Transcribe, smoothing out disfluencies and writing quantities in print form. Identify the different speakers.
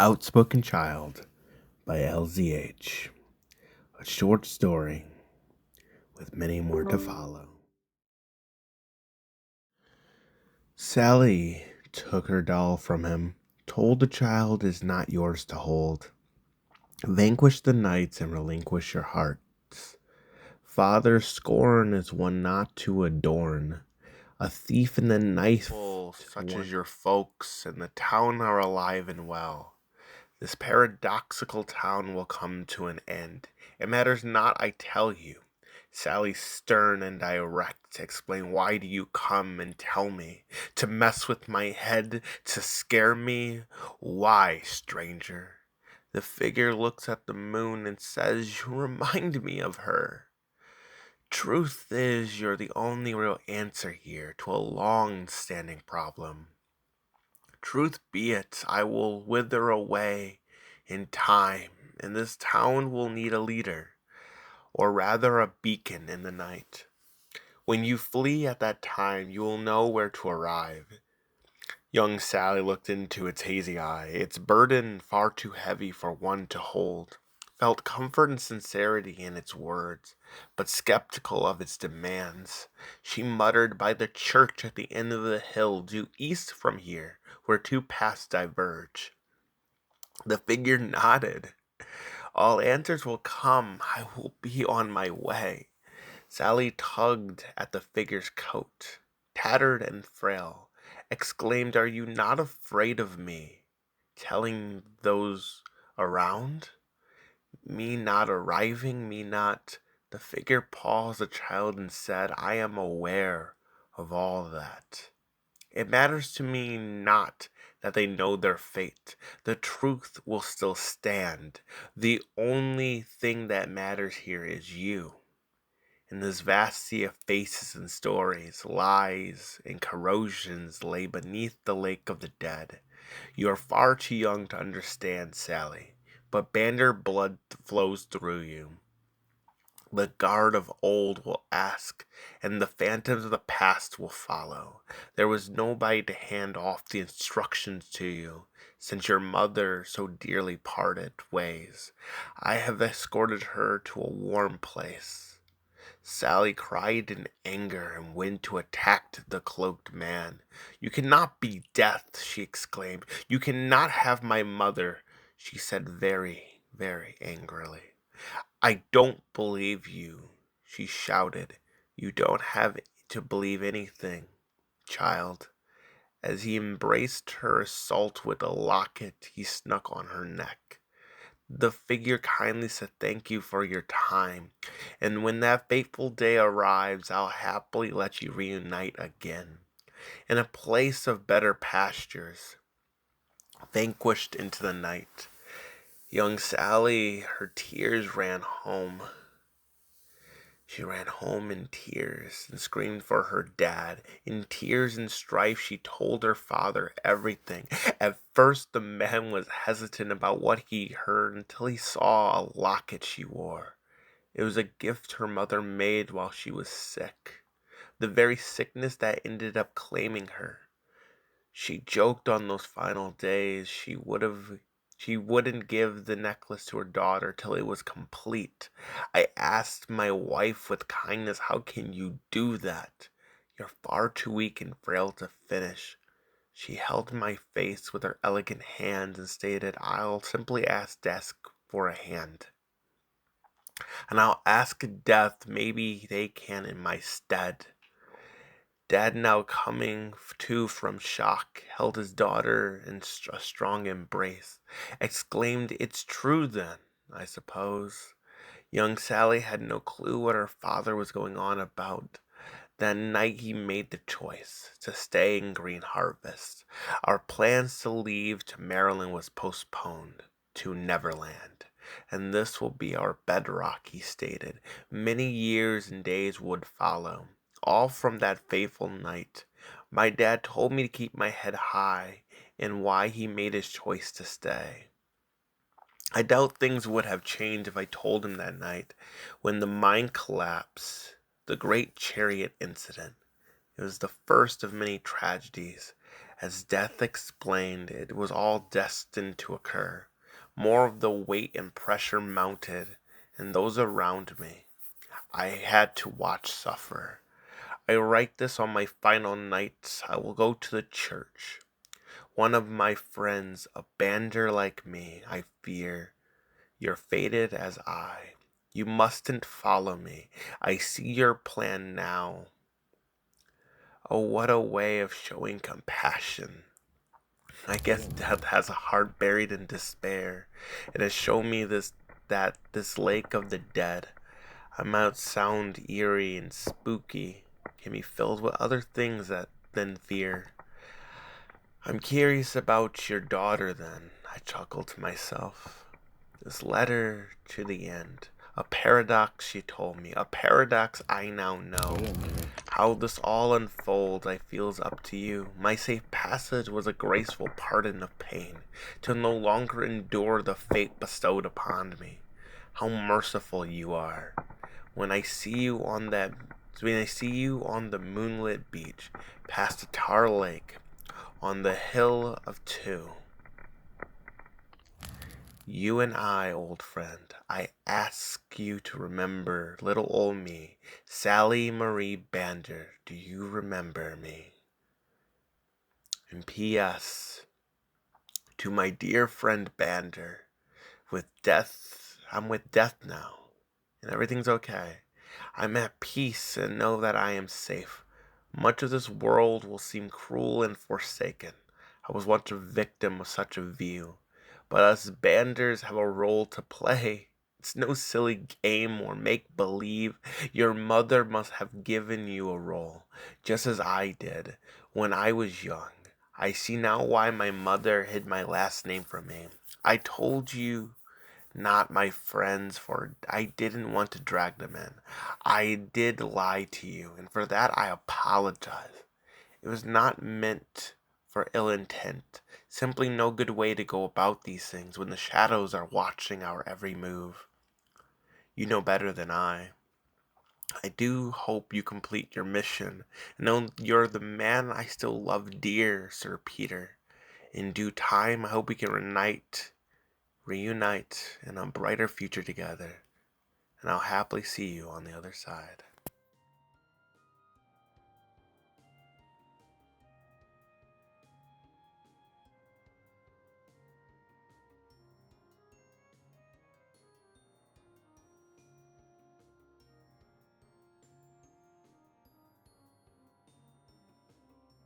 Speaker 1: Outspoken Child by LZH. A short story with many more to follow. Sally took her doll from him, told the child is not yours to hold. Vanquish the nights and relinquish your hearts. Father's scorn is one not to adorn. A thief in the knife, such as your folks in the town are alive and well. This paradoxical town will come to an end. It matters not, I tell you. Sally stern and direct, explain why do you come and tell me? To mess with my head, to scare me? Why, stranger? The figure looks at the moon and says, you remind me of her. Truth is, you're the only real answer here to a long-standing problem. Truth be it, I will wither away in time, and this town will need a leader, or rather a beacon in the night. When you flee at that time, you will know where to arrive. Young Sally looked into its hazy eye, its burden far too heavy for one to hold, felt comfort and sincerity in its words, but skeptical of its demands. She muttered, by the church at the end of the hill, due east from here, where two paths diverge. The figure nodded. All answers will come. I will be on my way. Sally tugged at the figure's coat, tattered and frail, exclaimed, are you not afraid of me? Telling those around? Me not arriving, me not. The figure paused the child and said, I am aware of all that. It matters to me not that they know their fate. The truth will still stand. The only thing that matters here is you. In this vast sea of faces and stories, lies and corrosions lay beneath the lake of the dead. You are far too young to understand, Sally, but Bander blood flows through you. The guard of old will ask, and the phantoms of the past will follow. There was nobody to hand off the instructions to you, since your mother so dearly parted ways. I have escorted her to a warm place. Sally cried in anger and went to attack the cloaked man. You cannot be death, she exclaimed. You cannot have my mother, she said very, very angrily. I don't believe you, she shouted. You don't have to believe anything, child. As he embraced her assault with a locket he snuck on her neck. The figure kindly said thank you for your time, and when that fateful day arrives, I'll happily let you reunite again, in a place of better pastures, vanquished into the night. Young Sally, her tears ran home. She ran home in tears and screamed for her dad. In tears and strife, she told her father everything. At first, the man was hesitant about what he heard until he saw a locket she wore. It was a gift her mother made while she was sick, the very sickness that ended up claiming her. She joked on those final days she wouldn't give the necklace to her daughter till it was complete. I asked my wife with kindness, how can you do that? You're far too weak and frail to finish. She held my face with her elegant hands and stated, I'll simply ask death for a hand. And I'll ask death, maybe they can in my stead. Dad, now coming to from shock, held his daughter in a strong embrace, exclaimed, it's true then, I suppose. Young Sally had no clue what her father was going on about. That night he made the choice to stay in Green Harvest. Our plans to leave to Maryland was postponed to Neverland. And this will be our bedrock, he stated. Many years and days would follow, all from that fateful night. My dad told me to keep my head high, and why he made his choice to stay. I doubt things would have changed if I told him that night, when the mine collapsed, the great chariot incident. It was the first of many tragedies. As death explained, it was all destined to occur. More of the weight and pressure mounted, and those around me I had to watch suffer. I write this on my final nights. I will go to the church. One of my friends, a bander like me, I fear. You're fated as I. You mustn't follow me. I see your plan now. Oh, what a way of showing compassion. I guess death has a heart buried in despair. It has shown me this lake of the dead. I might sound eerie and spooky, can be filled with other things than fear. I'm curious about your daughter then, I chuckled to myself. This letter to the end. A paradox, she told me. A paradox I now know. How this all unfolds, I feel is up to you. My safe passage was a graceful pardon of pain, to no longer endure the fate bestowed upon me. How merciful you are. When I see you on that when I see you on the moonlit beach, past the tar lake, on the hill of two. You and I, old friend, I ask you to remember little old me, Sally Marie Bander. Do you remember me? And P.S. To my dear friend Bander, I'm with death now, and everything's okay. I'm at peace and know that I am safe. Much of this world will seem cruel and forsaken. I was once a victim of such a view. But us banders have a role to play. It's no silly game or make believe. Your mother must have given you a role, just as I did when I was young. I see now why my mother hid my last name from me. I told you not my friends, for I didn't want to drag them in. I did lie to you, and for that I apologize. It was not meant for ill intent, simply no good way to go about these things when the shadows are watching our every move. You know better than I. I do hope you complete your mission, and know you're the man I still love dear, Sir Peter. In due time, I hope we can reunite in a brighter future together, and I'll happily see you on the other side.